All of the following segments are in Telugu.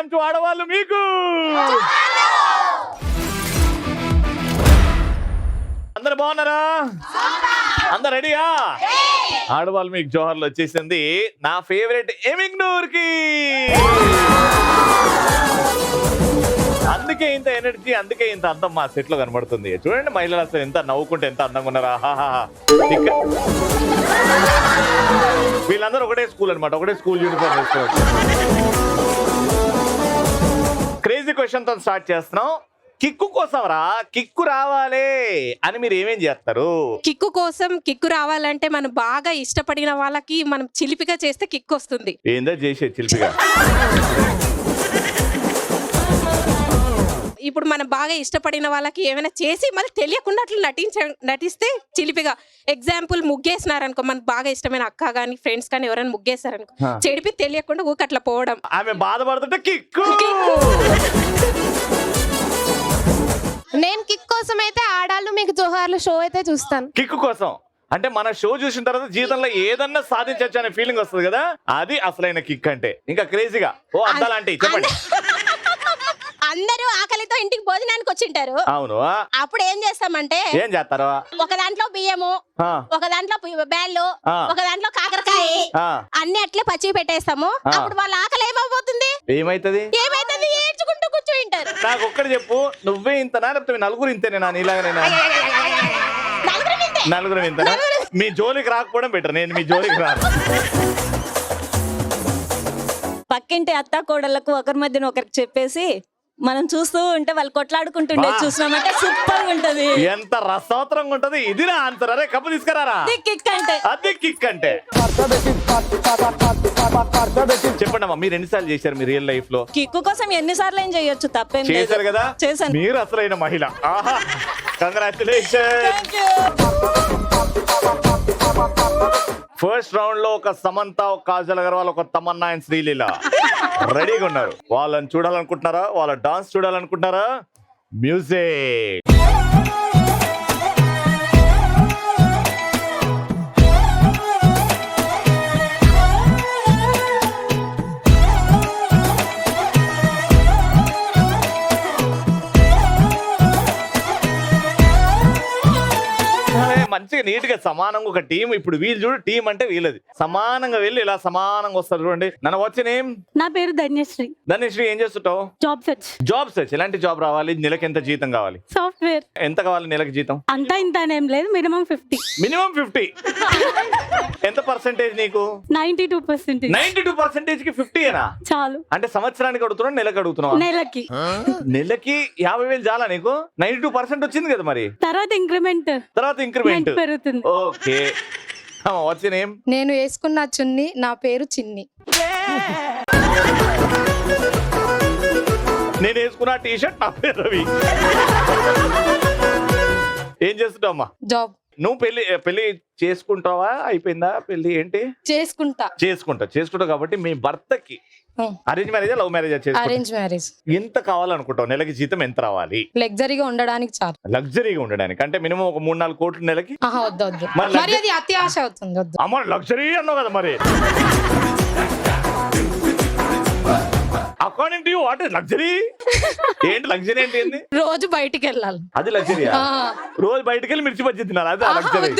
వెల్కమ్ టు ఆడవాళ్ళు మీకు. అందరు బాగున్నారా? అందరు రెడీయా? ఆడవాళ్ళు మీకు జోహర్లు వచ్చేసింది నా ఫేవరెట్ ఎమిగ్నూర్ కి. అందుకే ఇంత ఎనర్జీ, అందుకే ఇంత అందం మా సెట్ లో కనబడుతుంది. చూడండి మహిళలు అసలు ఎంత నవ్వుకుంటే ఎంత అందంగా ఉన్నారా. వీళ్ళందరూ ఒకటే స్కూల్ అనమాట, ఒకటే స్కూల్ యూనిఫామ్ వేసుకోవచ్చు. క్రేజీ క్వశ్చన్ తో స్టార్ట్ చేస్తున్నాం. కిక్కు కోసం కిక్కు రావాలి అని మీరు ఏమేం చేస్తారు? కిక్కు కోసం కిక్కు రావాలంటే మనం బాగా ఇష్టపడిన వాళ్ళకి మనం చిలిపిగా చేస్తే కిక్కు వస్తుంది. ఏందో చేసే చిలిపిగా? ఇప్పుడు మనం బాగా ఇష్టపడిన వాళ్ళకి ఏమైనా చేసి మళ్ళీ తెలియకుండా అట్లా నటిస్తే చిలిపిగా. ఎగ్జాంపుల్ ముగ్గేసినారనుకో, మనకు బాగా ఇష్టమైన అక్క గానీ ఫ్రెండ్స్ కానీ ఎవరైనా ముగ్గేసారనుకో, చెడిపి తెలియకుండా ఊక అట్లా పోవడం. ఆమె బాధపడుతుంటే కిక్కు. నేను కిక్ కోసం అయితే ఆడాళ్ళు మీకు జోహార్లు షో అయితే చూస్తాను. కిక్కు కోసం అంటే మన షో చూసిన తర్వాత జీవితంలో ఏదన్నా సాధించచ్చు అనే ఫీలింగ్ వస్తుంది కదా, అది అసలైన కిక్ అంటే. ఇంకా క్రేజీగా ఓ అద్దాలంటే చెప్పండి. అందరూ ఆకలితో ఇంటికి భోజనానికి వచ్చింటారు. అవును. అప్పుడు ఏం చేస్తామంటే, ఏం చేస్తారు? ఒక దాంట్లో బియ్యము, ఒక దాంట్లో బ్యాళ్ళు, ఒక దాంట్లో కాకరకాయ, అన్ని అట్లే పచ్చి పెట్టేస్తాము. అప్పుడు వాళ్ళ ఆకలి ఏమైపోతుంది? ఏమైతుంది? ఏడ్చుకుంటూ కూర్చుంటారు. నాకు ఒక్కటి చెప్పు, నువ్వే ఇంతనా లేకపోతే నలుగురు ఇంతేనా? నీలాగనేనా? నలుగురు ఇంతనా? మీ జోలికి రాకపోవడం బెటర్. నేను మీ జోలికి రాను. పక్కింటి అత్త కోడళ్లకు ఒకరి మధ్యన ఒకరికి చెప్పేసి మనం చూస్తూ ఉంటే వాళ్ళు కొట్లాడుకుంటుండే చూసినామంటే సూపర్ ఉంటది. ఎంత రసవత్తరంగా ఉంటది. ఇది నా ఆన్సర్. అరే కప్పు తీసుకురారా. కిక్ అంటే అది కిక్ అంటే. చెప్పండి అమ్మా, మీరు ఎన్నిసార్లు చేశారు మీ రియల్ లైఫ్ లో? కిక్కు కోసం ఎన్నిసార్లు ఏం చేయొచ్చు, తప్పేం లేదు. చేశారు కదా? చేశాను. మీరు అసలైన మహిళ. ఆహా, కంగ్రాచులేషన్. ఫస్ట్ రౌండ్ లో ఒక సమంత, ఒక కాజల్ అగర్వాల్, ఒక తమన్నా అండ్ శ్రీలీల రెడీగా ఉన్నారు. వాళ్ళని చూడాలనుకుంటున్నారా? వాళ్ళ డాన్స్ చూడాలనుకుంటున్నారా? మ్యూజిక్. మంచిగా నీట్ గా సమానంగా ఒక టీం. ఇప్పుడు వీళ్ళు చూడు, టీం అంటే వీళ్ళది. సమానంగా వెళ్ళి ఇలా సమానంగా వస్తారు. చూడండి. నన్ను వచ్చిన ఏం? నా పేరు ధన్యశ్రీ. ధన్యశ్రీ, ఏం చేస్తుంటావు? Job search. Job search. ఎలాంటి జాబ్ రావాలి? నెలకి ఎంత జీతం కావాలి? సాఫ్ట్వేర్. ఎంత కావాలి నెలకి జీతం? అంతా ఇంత ఏం లేదు, మినిమం 50. మినిమం 50. ఎంత పర్సెంటేజ్ నీకు? 92%. 92% కి 50ఏనా? చాలు. అంటే సంవత్సరానికి అడుగుతున్నావు, నెలకు అడుగుతున్నావు? నెలకి. నెలకి 50,000 చాలా నీకు? 92% వచ్చింది కదా మరి. తర్వాత ఇంక్రిమెంట్ పెరుగుతుంది. ఓకే. What's your name? నేను వేసుకున్న చున్ని, నా పేరు చిన్ని. నేను వేసుకున్న టీ షర్ట్, నా పేరు రవి. ఏం చేస్తుంటావు అమ్మా? జాబ్. నువ్వు పెళ్లి చేసుకుంటావా? అయిపోయిందా పెళ్లి? ఏంటి చేసుకుంటావు కాబట్టి మీ భర్తకి అరేంజ్ మ్యారేజా లవ్ మ్యారేజా? Arrange marriage. ఎంత కావాలనుకుంటావు? నెలకి జీతం ఎంత రావాలి? లగ్జరీగా ఉండడానికి చాలు. లగ్జరీగా ఉండడానికి అంటే మినిమం ఒక 3-4 కోట్లు నెలకి? వద్దు. మరి అది అతి ఆశ అవుతుంది. వద్దు. అమ్మ లగ్జరీ అన్నావు కదా మరి. According to you what is luxury? ఏంటి లగ్జరీ అంటే? ఏంది? రోజు బయటికి వెళ్ళాలి. అది లగ్జరీ? రోజు బయటికి వెళ్ళి మిర్చి బజ్జీ తినాలి, అది లగ్జరీ?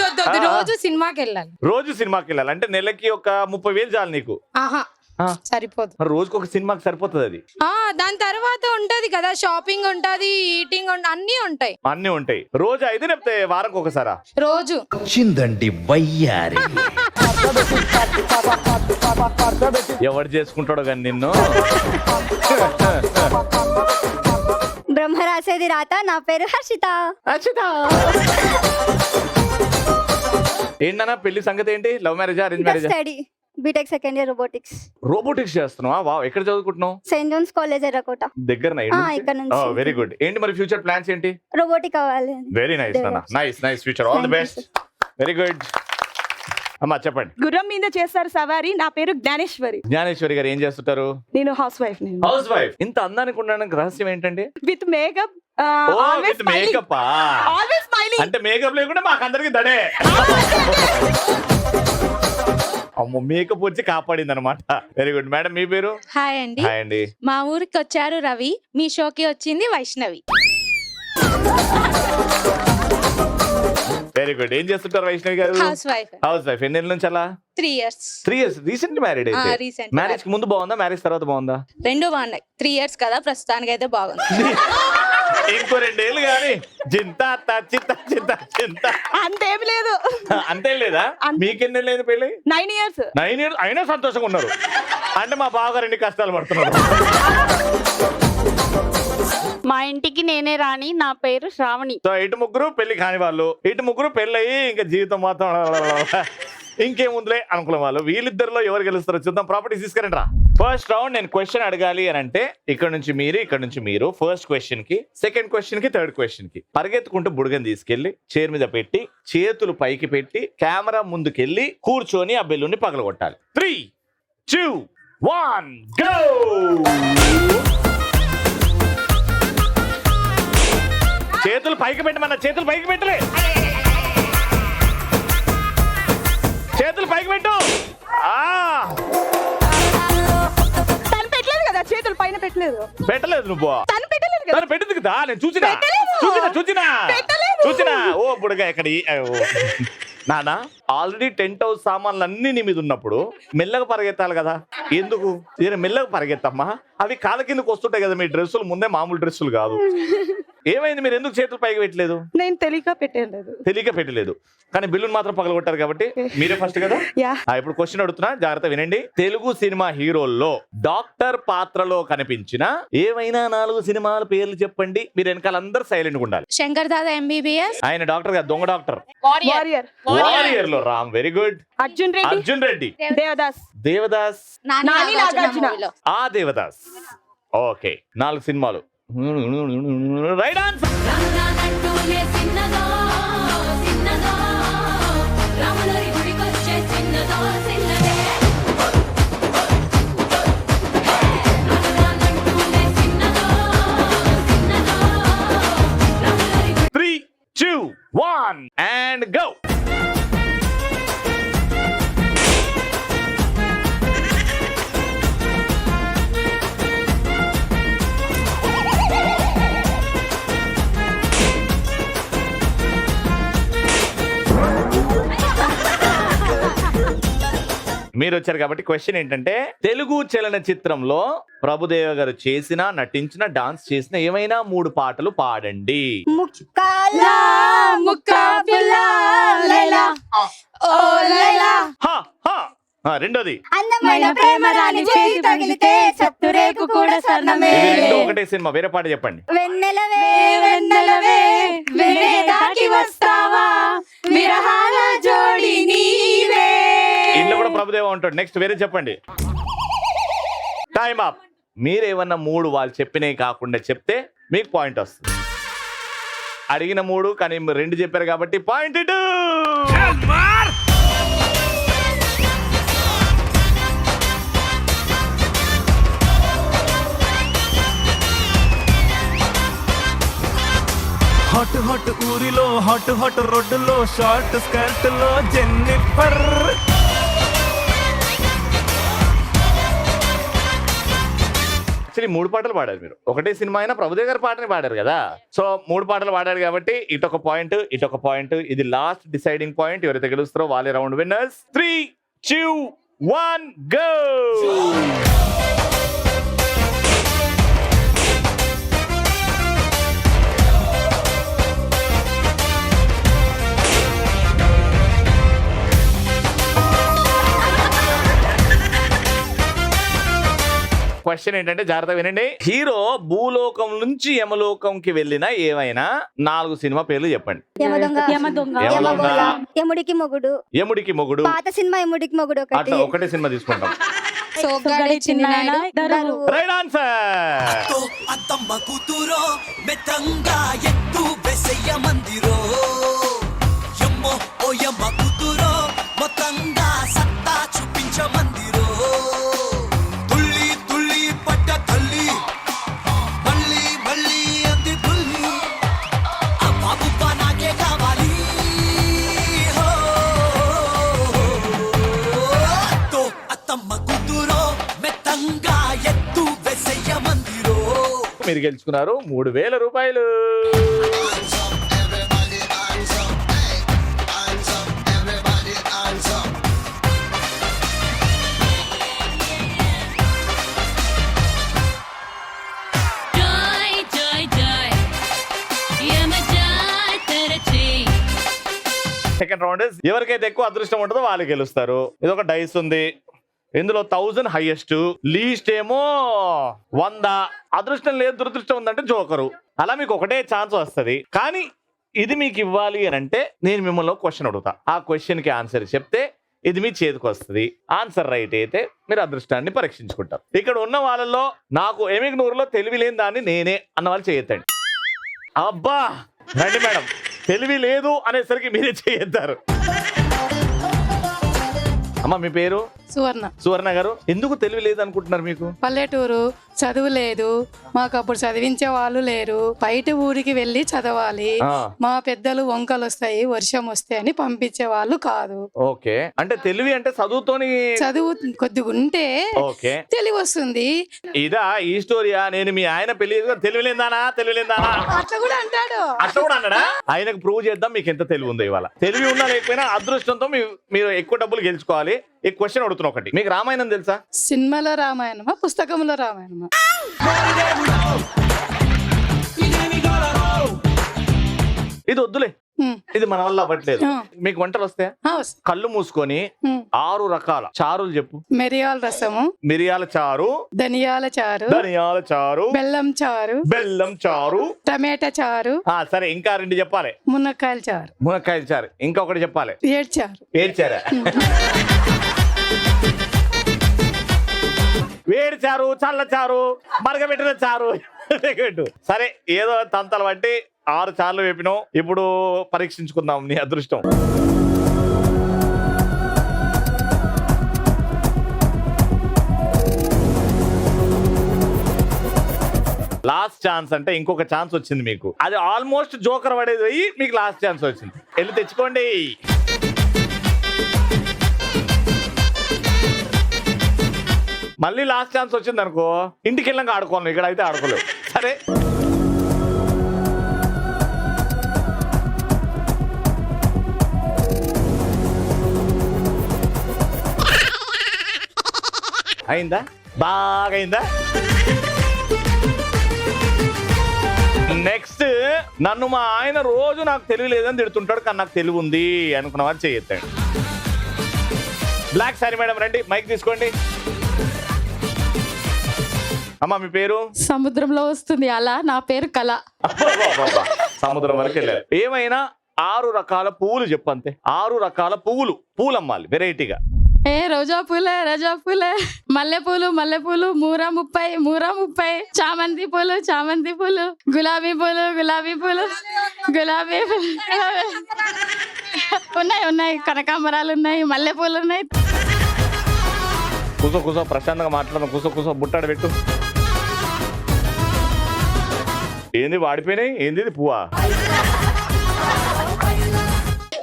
రోజు సినిమాకి వెళ్ళాలి. రోజు సినిమాకి వెళ్ళాలి అంటే నెలకి ఒక 30,000 చాలు నీకు? సరిపోదు. రోజుకి ఒక సినిమాకి సరిపోతుంది అది? దాని తర్వాత ఉంటది కదా, షాపింగ్ ఉంటది, ఈటింగ్ అన్ని ఉంటాయి. అన్ని ఉంటాయి. రోజు అయితే లేకపోతే వారంకి ఒకసారా? రోజు. వచ్చిందండి వయ్యారి. ఎవరు చేసుకుంటాడో కానీ నిన్ను. బ్రహ్మ రాసేది రాత. నా పేరు హర్షిత. ఏంటన్నా పెళ్లి సంగతి ఏంటి? లవ్ మ్యారేజా అరేంజ్ మ్యారేజా? Study BTech second year robotics చేస్తున్నావా? వావ్. ఎక్కడ చదువుకుంటున్నావు? సెయింట్ జోన్స్ కాలేజ్ ఎర్రకోట దగ్గర. ఇక్కడ నుంచి. Very good. ఏంటి మరి ఫ్యూచర్ ప్లాన్స్ ఏంటి? రోబోటిక్ అవ్వాలి. వెరీ నైస్ అన్న. Nice future. All the best. Very good. అమ్మా చెప్పండి. గుర్రం మీద చేస్తారు సవారీ. నా పేరు జ్ఞానేశ్వరి. జ్ఞానేశ్వరి గారు ఏం చేస్తుంటారు? నేను హౌస్ వైఫ్. House wife. ఇంత అందానికి ఉండడానికి రహస్యం ఏంటండి? With makeup. మేకప్ అంటే మేకప్ లేకుండా మాకు అందరికి దడే. అమ్మో మేకప్ వచ్చి కాపాడింది అనమాట. వెరీ గుడ్ మేడం, మీ పేరు? హాయ్ అండి, హాయ్ అండి. మా ఊరికి వచ్చారు రవి, మీ షోకి వచ్చింది వైష్ణవి. Very good. ఏం చేస్తుంటారు వైష్ణవి గారు? House wife. House wife. ఎన్ని నుంచి అలా? 3 years. 3 years. రీసెంట్ మ్యారీడ్ అయితే? రీసెంట్. మ్యారేజ్ కి ముందు బాగుందా, మ్యారేజ్ తర్వాత బాగుందా? రెండు బాగున్నాయి. 3 years కదా, ప్రస్తుతానికి అయితే బాగుంది. ఇంకో 2 ఏళ్ళు కానీ చింత చింత చింత చింత అంతేమి లేదు. అంతేం లేదా? మీకెన్ని లేదు పెళ్ళి? 9 years. 9 years అయినా సంతోషంగా ఉన్నారు అంటే మా బావగారు ఎన్ని కష్టాలు పడుతున్నారు. మా ఇంటికి నేనే రాణి, నా పేరు శ్రావణి. సో ఇటు ముగ్గురు పెళ్లి కాని వాళ్ళు, ఇటు ముగ్గురు పెళ్లి అయ్యి ఇంకా జీవితం మాత్రం ఇంకేముందులే అనుకున్న వాళ్ళు. వీళ్ళిద్దరిలో ఎవరు గెలుస్తారో చూద్దాం. ప్రాపర్టీస్ తీసుకురండి రా. ఫస్ట్ రౌండ్ నేను క్వశ్చన్ అడగాలి అని అంటే ఇక్కడ నుంచి మీరు, ఇక్కడ నుంచి మీరు. ఫస్ట్ క్వశ్చన్ కి, సెకండ్ క్వశ్చన్ కి, థర్డ్ క్వశ్చన్ కి పరిగెత్తుకుంటూ బుడగని తీసుకెళ్లి చైర్ మీద పెట్టి చేతులు పైకి పెట్టి కెమెరా ముందుకెళ్ళి కూర్చొని ఆ బెలూన్ని పగలగొట్టాలి. 3, 2, 1 గో. చేతులు పైకి పెట్టమన్నా, చేతులు పైకి పెట్టలే, చేతులు పైకి పెట్టు. తను పెట్టలేదు కదా, చేతులు పైన పెట్టలేదు. పెట్టలేదు నువ్వు? తను పెట్టలేదు కదా. తను పెట్టింది కదా, నేను చూసినా ఓ బుడగా ఎక్కడ నానా ఆల్రెడీ టెంట్ హౌస్ సామాన్లు అన్ని నీ మీద ఉన్నప్పుడు మెల్లగా పరిగెత్తాలి కదా. ఎందుకు మెల్లగా పరిగెత్తమ్మా? అవి కాళ్ళ కిందకు వస్తుంటాయి కదా మీ డ్రెస్సులు, ముందే మామూలు డ్రెస్సులు కాదు. ఏమైంది, మీరు ఎందుకు చేతులు పైకి పెట్టలేదు? నేను తెలియక పెట్టలేదు కానీ బిల్లును మాత్రం పగలగొట్టారు కాబట్టి మీరే ఫస్ట్ కదా. ఇప్పుడు క్వశ్చన్ అడుగుతున్నా, జాగ్రత్త వినండి. తెలుగు సినిమా హీరోల్లో డాక్టర్ పాత్రలో కనిపించిన ఏమైనా 4 సినిమాల పేర్లు చెప్పండి. మీరు వెనకాల అందరు సైలెంట్ గా ఉండాలి. శంకర్ దాదా MBBS, ఆయన డాక్టర్ కాదు, దొంగ డాక్టర్. వారియర్ లో రామ్. Very good. అర్జున్ రెడ్డి. దేవదాస్. ఆ దేవదాస్. ఓకే, 4 సినిమాలు. Right answer. Three, 2, 1 and go. మీరు వచ్చారు కాబట్టి క్వశ్చన్ ఏంటంటే తెలుగు చలనచిత్రంలో ప్రభుదేవ గారు చేసిన, నటించిన, డాన్స్ చేసిన ఏమైనా 3 పాటలు పాడండి. రెండోది ఒకటే సినిమా, వేరే పాట చెప్పండి. ఇంట్లో కూడా ప్రభుదేవ ఉంటాడు. నెక్స్ట్ వేరే చెప్పండి. Time up. మీరేమన్నా 3 వాళ్ళు చెప్పినవి కాకుండా చెప్తే మీకు పాయింట్ వస్తుంది. అడిగిన 3 కానీ 2 చెప్పారు కాబట్టి పాయింట్ 2. హాట్ హాట్ ఊరిలో హాట్ హాట్ రోడ్డులో షార్ట్ స్కర్ట్ లో జెన్నిఫర్. యాక్చువల్లీ 3 పాటలు పాడారు మీరు. ఒకటే సినిమా అయినా ప్రభుదేవ్ గారి పాటని పాడారు కదా. సో 3 పాటలు పాడారు కాబట్టి ఇటొక పాయింట్, ఇటొక పాయింట్. ఇది లాస్ట్ డిసైడింగ్ పాయింట్. ఎవరైతే గెలుస్తారో వాళ్ళే రౌండ్ విన్నర్స్. 3, 2, 1 గో. క్వశ్చన్ ఏంటంటే జాగ్రత్త వినండి. హీరో భూలోకం నుంచి యమలోకంకి వెళ్ళిన ఏమైనా 4 సినిమా పేర్లు చెప్పండి. యముడికి మొగుడు. పాత సినిమా యముడికి మొగుడు. అట్లా ఒకటే సినిమా తీసుకుంటాం. Right answer. అత్తమ్మ కూతురో మెత్తంగా ఎత్తు వెసయ్య మందిరో యమ్మో ఓ యమ్మ కూతురో మొత్తంగా సత్తా చూపించ మందిరో తుల్లి తుల్లి పట్ట తల్లి మళ్ళీ మళ్ళీ అంది తుల్లి ఆ బాబు నాకే కావాలి. మీరు గెలుచుకున్నారు 3000 రూపాయలు. సెకండ్ రౌండ్ ఎవరికైతే ఎక్కువ అదృష్టం ఉంటుందో వాళ్ళు గెలుస్తారు. ఇది ఒక డైస్ ఉంది, ఇందులో 1000 హైయెస్ట్, లీస్ట్ ఏమో 100. అదృష్టం లేదు దురదృష్టం ఉందంటే జోకరు. అలా మీకు ఒకటే ఛాన్స్ వస్తుంది. కానీ ఇది మీకు ఇవ్వాలి అని అంటే నేను మిమ్మల్ని క్వశ్చన్ అడుగుతా, ఆ క్వశ్చన్ కి ఆన్సర్ చెప్తే ఇది మీ చేతికి వస్తుంది. ఆన్సర్ రైట్ అయితే మీరు అదృష్టాన్ని పరీక్షించుకుంటారు. ఇక్కడ ఉన్న వాళ్ళలో నాకు ఎమిక్ నూరులో తెలివి లేని దాన్ని నేనే అన్న వాళ్ళు చేయొద్దండి. అబ్బా రండి మేడం, తెలివి లేదు అనేసరికి మీరే చేయొద్దారు. అమ్మ మీ పేరు? సువర్ణ. సువర్ణ గారు, ఎందుకు తెలివి లేదు అనుకుంటున్నారు? మీకు పల్లెటూరు, చదువు లేదు, మాకు అప్పుడు చదివించే వాళ్ళు లేరు, బయట ఊరికి వెళ్ళి చదవాలి, మా పెద్దలు వంకలు వస్తాయి వర్షం వస్తే అని పంపించే వాళ్ళు కాదు. ఓకే, అంటే తెలివి అంటే చదువుతోని చదువు కొద్దిగా ఉంటే ఓకే తెలివి వస్తుంది. ఇదా ఈ స్టోరీయా? నేను మీ ఆయన పెళ్లి తెలివిలేదానా అట్లా కూడా అంటాడు. అట్లా కూడా అన్నాడా? ఆయనకు ప్రూవ్ చేద్దాం మీకు ఎంత తెలివి ఉందో. ఇవాళ తెలివి ఉన్నా లేకపోయినా అదృష్టంతో మీరు ఎక్కువ డబ్బులు గెలుచుకోవాలి. ఈ క్వశ్చన్ అడుగుతున్నా ఒకటి, మీకు రామాయణం తెలుసా? సినిమాలో రామాయణమా పుస్తకంలో రామాయణమా? ఇది వద్దులే, ఇది మన వల్ల అవ్వట్లేదు. మీకు వంటలు వస్తాయా? కళ్ళు మూసుకొని 6 రకాల చారులు చెప్పు. మిరియాల రసము, మిరియాల చారు, ధనియాల చారు, ధనియాల చారు, బెల్లం చారు, బెల్లం చారు, టమాటా చారు, సరే ఇంకా 2 చెప్పాలి. మునక్కాయల చారు, మునక్కాయల చారు, ఇంకొకటి చెప్పాలి. ఏడ్చారు. ఏడ్చారా? వేడి చారు, చల్ల చారు, మరగబెట్టిన చారు. సరే ఏదో తంతలు బట్టి 6 చార్లు వేపినావు. ఇప్పుడు పరీక్షించుకుందాం నీ అదృష్టం. లాస్ట్ ఛాన్స్ అంటే ఇంకొక ఛాన్స్ వచ్చింది మీకు. అది ఆల్మోస్ట్ జోకర్ పడేది అయ్యి మీకు లాస్ట్ ఛాన్స్ వచ్చింది. వెళ్ళి తెచ్చుకోండి. మళ్ళీ లాస్ట్ ఛాన్స్ వచ్చింది అనుకో, ఇంటికి వెళ్ళాక ఆడుకోను, ఇక్కడ అయితే ఆడుకోలేవు. సరే అయిందా? బాగా అయిందా? నెక్స్ట్, నన్ను మా ఆయన రోజు నాకు తెలివి లేదని తిడుతుంటాడు, కానీ నాకు తెలివి ఉంది అనుకున్న వారు చేయొద్దండి. బ్లాక్ సారీ మేడం రండి, మైక్ తీసుకోండి. అమ్మా మీ పేరు? సముద్రంలో వస్తుంది అలా, నా పేరు కళ. సముద్రం వరకు వెళ్ళారు. ఏమైనా 6 రకాల పువ్వులు చెప్పు అంతే. 6 రకాల పూలు అమ్మాలి వెరైటీగా. రోజా పూలే, రోజా పూలే, మల్లె పూలు, మల్లె పూలు, మూరా 30, చామంతి పూలు, చామంతి పూలు, గులాబీ పూలు, గులాబీ పూలు, గులాబీ పూలు ఉన్నాయి, కనకాంబరాలు ఉన్నాయి, మల్లె పూలు ఉన్నాయి. కూసో ప్రశాంతంగా మాట్లాడదాం. కూసో బుట్టాడు పెట్టు. ఏంది వాడిపోయినాయి? ఏంది ఇది పువ్వా?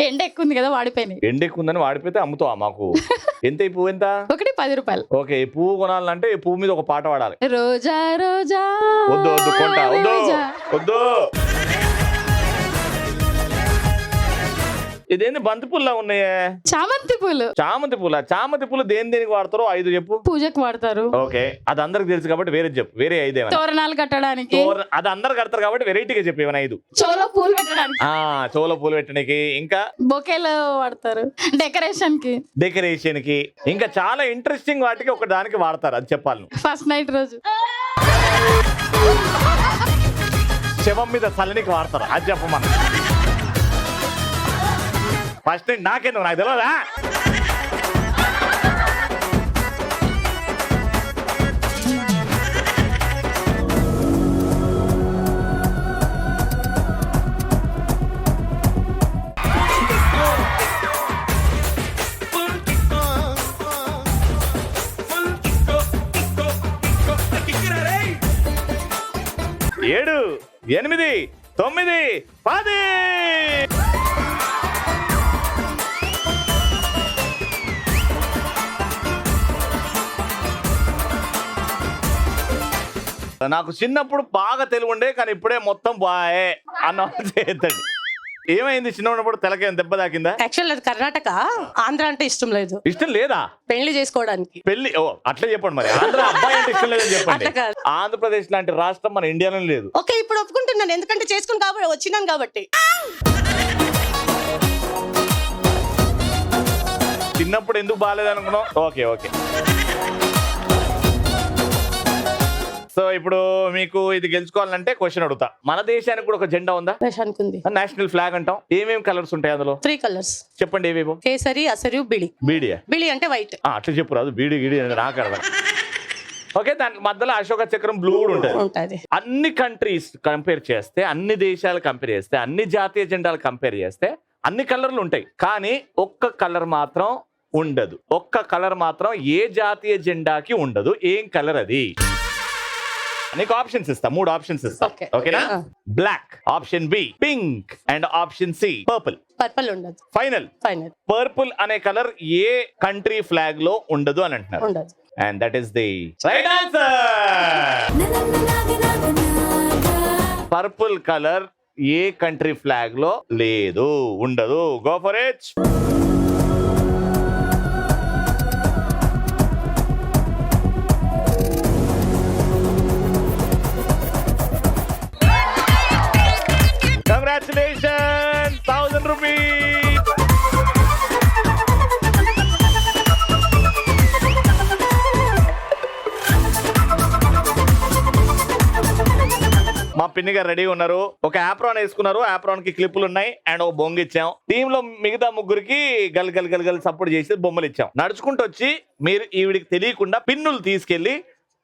ఎండ ఎక్కువ ఉంది కదా, వాడిపోయినాయి. ఎండ ఎక్కువ ఉందని వాడిపోతే అమ్ముతావా మాకు? ఎంత ఈ పువ్వు ఎంత? ఒకటి 10 రూపాయలు. ఓకే, ఈ పువ్వు కొనాలంటే ఈ పువ్వు మీద ఒక పాట పాడాలి. రోజా రోజా వద్దు కొంటా, వద్దు. ఇదేంది బంతి పూల్లా ఉన్నాయే? చామంతి పూలు. చామంతి పూలు దేనికి వాడతారో 5 చెప్పు. పూజకు వాడతారు. ఓకే, అది అందరికి తెలుసు కాబట్టి వేరే చెప్పు. వేరే 5 ఏమైనా? తోరణాలు కట్టడానికి. అది అందరు కడతారు కాబట్టి వెరైటీగా చెప్పు ఏమైనా 5. చోలో పూలు పెట్టడానికి. చోలో పూలు పెట్టడానికి. ఇంకా బొకేలు వాడతారు డెకరేషన్ కి. ఇంకా చాలా ఇంట్రెస్టింగ్ వాటికి ఒక దానికి వాడతారు, అది చెప్పాలి. ఫస్ట్ నైట్ రోజు శవం మీద చల్లనికి వాడతారు, అది చెప్పమన్న. ఫస్ట్ నైట్ నాకెందుకు, నాకు తెలియదా? ఏడు, 8, 9, 10. నాకు చిన్నప్పుడు బాగా తెలుగు ఉండే కానీ ఇప్పుడే మొత్తం బాయే అన్న చేస్తాడు. ఏమైంది చిన్న ఉన్నప్పుడు తెలకేం దెబ్బ తాకిందా? యాక్చువల్ అది కర్ణాటక, ఆంధ్ర అంటే ఇష్టం లేదు. ఇష్టం లేదా పెళ్లి చేసుకోవడానికి? పెళ్లి ఓ అట్లా చెప్పండి. మరి ఆంధ్ర అబ్బాయి అంటే ఇష్టం లేదని చెప్పండి. అట్లా కాదు. ఆంధ్రప్రదేశ్ లాంటి రాష్ట్రం మన ఇండియాలో లేదు. ఓకే, ఇప్పుడు ఒప్పుకుంటున్నాను ఎందుకంటే చేసుకుని కాబట్టి వచ్చినాను కాబట్టి. చిన్నప్పుడు ఎందుకు బాగాలేదు అనుకున్నాం. Okay okay. సో ఇప్పుడు మీకు ఇది గెలుచుకోవాలంటే క్వశ్చన్ అడుగుతా. మన దేశానికి కూడా ఒక జెండా ఉందా? దేశానికి ఉంది. నేషనల్ ఫ్లాగ్ అంటాం. ఏమేమి కలర్స్ ఉంటాయి అందులో? 3 కలర్స్. చెప్పండి ఏవేమో. కేసరి, అసరు, బిడి. బీడియా? బిడి అంటే వైట్. అట్లా చెప్పు రాదు. బీడి గిడి అని నాకు అర్థం. ఓకే, దాని మధ్యలో అశోక చక్రం బ్లూ కూడా ఉంటుంది. అన్ని కంట్రీస్ కంపేర్ చేస్తే, అన్ని దేశాలు కంపేర్ చేస్తే, అన్ని జాతీయ జెండాలు కంపేర్ చేస్తే అన్ని కలర్లు ఉంటాయి. కానీ ఒక్క కలర్ మాత్రం ఉండదు. ఒక్క కలర్ మాత్రం ఏ జాతీయ జెండాకి ఉండదు. ఏం కలర్ అది? నీకు ఆప్షన్స్ ఇస్తా, 3 ఆప్షన్స్ ఇస్తా. ఓకేనా? Black, option B pink and option C purple. Purple ఉండదు. ఫైనల్. పర్పుల్ అనే కలర్ ఏ కంట్రీ ఫ్లాగ్ లో ఉండదు అని అంటున్నారు. ఉండదు. And that is the right answer. Purple colour ఏ కంట్రీ ఫ్లాగ్ లో లేదు, ఉండదు. Go for it. Congratulations, 1000 rupees. మా పిన్ని గారు రెడీ ఉన్నారు. ఒక ఆప్రాన్ వేసుకున్నారు. ఆప్రాన్ కి క్లిప్పులు ఉన్నాయి అండ్ ఒక బొంగు ఇచ్చాం. టీమ్ లో మిగతా ముగ్గురికి గల్ గల్ గల్ గల్ సపోర్ట్ చేసి బొమ్మలు ఇచ్చాం. నడుచుకుంటూ వచ్చి మీరు ఈవిడికి తెలియకుండా పిన్నులు తీసుకెళ్లి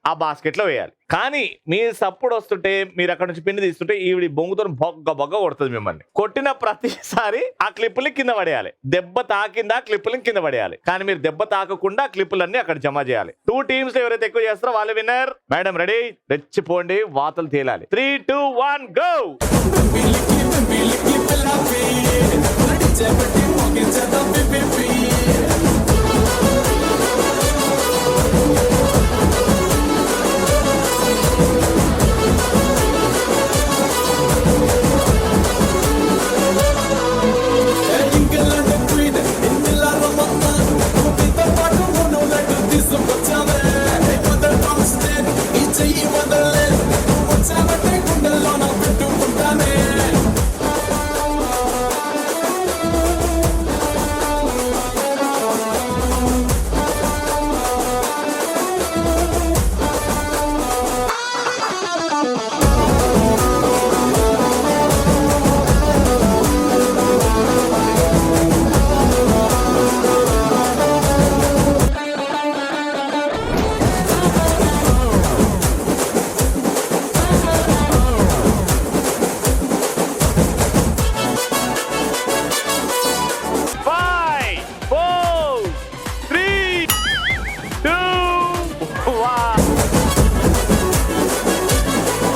ఆ బాస్కెట్ లో వేయాలి. కానీ మీ సప్పుడు వస్తుంటే, మీరు అక్కడ నుంచి పిన్ను తీస్తుంటే ఈవిడి బొంగుతో బొగ్గ బొగ్గ కొడుతుంది మిమ్మల్ని. కొట్టిన ప్రతిసారి ఆ క్లిప్పులు కింద పడేయాలి. దెబ్బ తాకిందా క్లిప్పులు కింద పడేయాలి. కానీ మీరు దెబ్బ తాకకుండా క్లిప్పులన్నీ అక్కడ జమ చేయాలి. 2 టీమ్స్ లో ఎవరైతే ఎక్కువ చేస్తారో వాళ్ళే విన్నర్. Madam ready? రెచ్చిపోండి, వాతలు తేలాలి. 3, 2, 1 గో.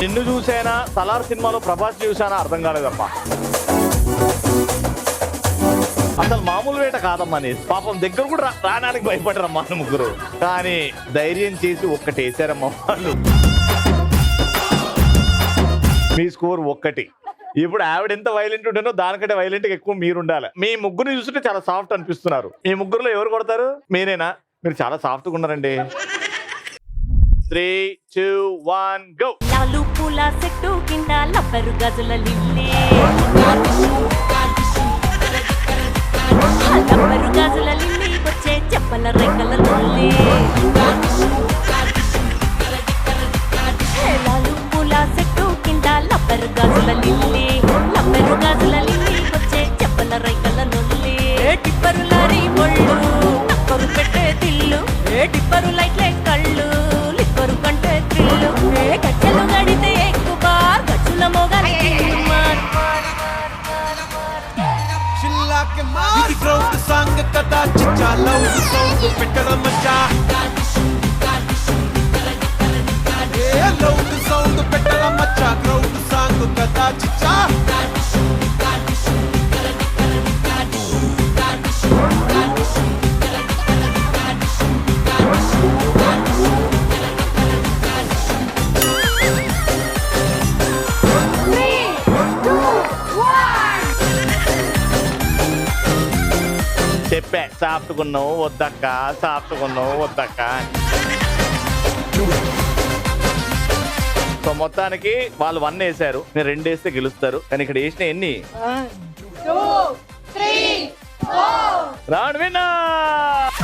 నిన్ను చూసానా, సలార్ సినిమాలో ప్రభాస్ చూసానా అర్థం కాలేదమ్మా. అసలు మామూలు వేట కాదమ్మా. నీ పాపం దగ్గర కూడా రావడానికి భయపడరమ్మా ముగ్గురు. కానీ ధైర్యం చేసి ఒక్కటేసారమ్మా వాళ్ళు. మీ స్కోర్ 1. ఇప్పుడు ఆవిడ ఎంత వైలెంట్ ఉంటేనో దానికంటే వైలెంట్ ఎక్కువ మీరు ఉండాలి. మీ ముగ్గురు చూస్తుంటే చాలా సాఫ్ట్ అనిపిస్తున్నారు. మీ ముగ్గురులో ఎవరు కొడతారు? మీరేనా? మీరు చాలా సాఫ్ట్గా ఉన్నారండి. 3, 2, 1 గో. లాలు పూల చెట్టు కింద లబ్బరు గజల లిల్లీ, లబ్బరు గజల లిల్లీ వచ్చే చెప్పల రెక్కల లొల్లి. లాలు పూల చెట్టు కింద లబ్బరు గజల లిల్లీ, లబ్బరు గజల లిల్లీ వచ్చే చెప్పల రెక్కల లొల్లి. టిప్పరు లారీ బొళ్ళు, టక్కరు పెట్టే తిల్లు, టిప్పరు లైట్లే కళ్ళు, లిప్పరు కంటే త్రిల్లు. గజ్జలు గడితే ఎక్కువ బార్, గజ్జుల మోగాలి గ్రౌండ్ సాంగ్ కదా చిచ్చా, లవ్ సాంగ్ పెట్టడం మచ్చా. లవ్ సాంగ్ పెట్టడం మచ్చా, గ్రౌండ్ సాంగ్ కదా చిచ్చా. సాఫ్ట్కున్నావు వద్దక్క, సాఫ్ట్కున్నావు వద్దక్క. సో మొత్తానికి వాళ్ళు 1 వేశారు, నేను 2 వేస్తే గెలుస్తారు. కానీ ఇక్కడ వేసిన ఎన్ని? 1 2 3 4 round winner.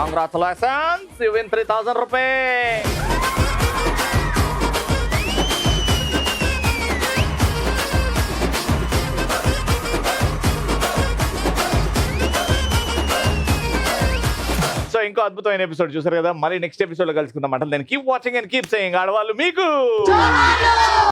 Congratulations, you win 3,000 rupees. So ఇంకో అద్భుతమైన ఎపిసోడ్ చూసారు కదా, మరి నెక్స్ట్ ఎపిసోడ్ లో కలుసుకుందాం. అంటే నేను keep watching and keep saying ఆడవాళ్ళు మీకు